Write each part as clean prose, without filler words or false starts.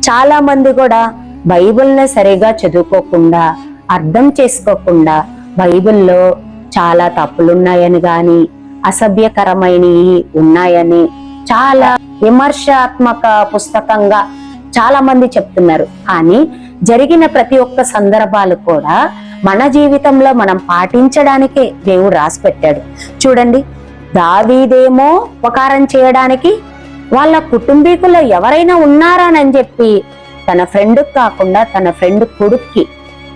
చాలా మంది కూడా బైబిల్ని సరిగా చదువుకోకుండా, అర్థం చేసుకోకుండా బైబిల్లో చాలా తప్పులున్నాయని గాని, అసభ్యకరమైనవి ఉన్నాయని, చాలా విమర్శాత్మక పుస్తకంగా చాలా మంది చెప్తున్నారు. కానీ జరిగిన ప్రతి ఒక్క సందర్భాలు కూడా మన జీవితంలో మనం పాటించడానికే దేవుడు రాసి పెట్టాడు. చూడండి, దావీదేమో ఉపకారం చేయడానికి వాళ్ళ కుటుంబీకుల్లో ఎవరైనా ఉన్నారానని చెప్పి తన ఫ్రెండ్ కాకుండా తన ఫ్రెండ్ కొడుక్కి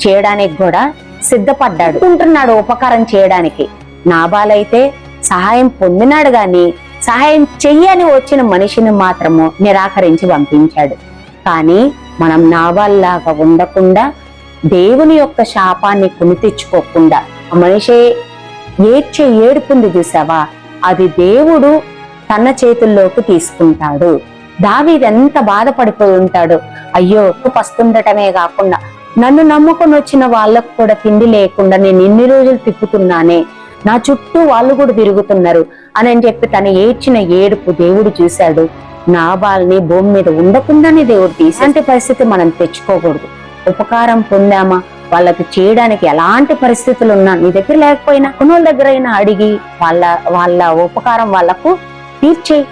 చేయడానికి కూడా సిద్ధపడ్డాడు, ఉంటున్నాడు ఉపకారం చేయడానికి. నాబాలైతే సహాయం పొందినాడు గాని సహాయం చెయ్యని వచ్చిన మనిషిని మాత్రము నిరాకరించి పంపించాడు. కానీ మనం నాబాల్లాగా ఉండకుండా, దేవుని యొక్క శాపాన్ని కొని తెచ్చుకోకుండా, మనిషే ఏడ్చే ఏడుపుంది చూసావా, అది దేవుడు తన చేతుల్లోకి తీసుకుంటాడు. దావీదు ఎంత బాధపడిపోయి ఉంటాడు. అయ్యో, పస్తుండటమే కాకుండా నన్ను నమ్ముకొని వచ్చిన వాళ్ళకు కూడా తిండి లేకుండా నేను ఇన్ని రోజులు తిప్పుతున్నానే, నా చుట్టూ వాళ్ళు కూడా తిరుగుతున్నారు అని చెప్పి తను ఏడ్చిన ఏడుపు దేవుడు చూశాడు. నాబాల్ని భూమి మీద ఉండకుండానే దేవుడు తీసి, అలాంటి పరిస్థితి మనం తెచ్చుకోకూడదు. ఉపకారం పొందామా, వాళ్ళకి చేయడానికి ఎలాంటి పరిస్థితులు ఉన్నా నీ దగ్గర లేకపోయినా కొనుల దగ్గర అయినా అడిగి వాళ్ళ ఉపకారం వాళ్లకు తీర్చేయి.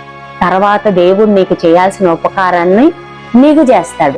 తర్వాత దేవుడు నీకు చేయాల్సిన ఉపకారాన్ని నీకు చేస్తాడు.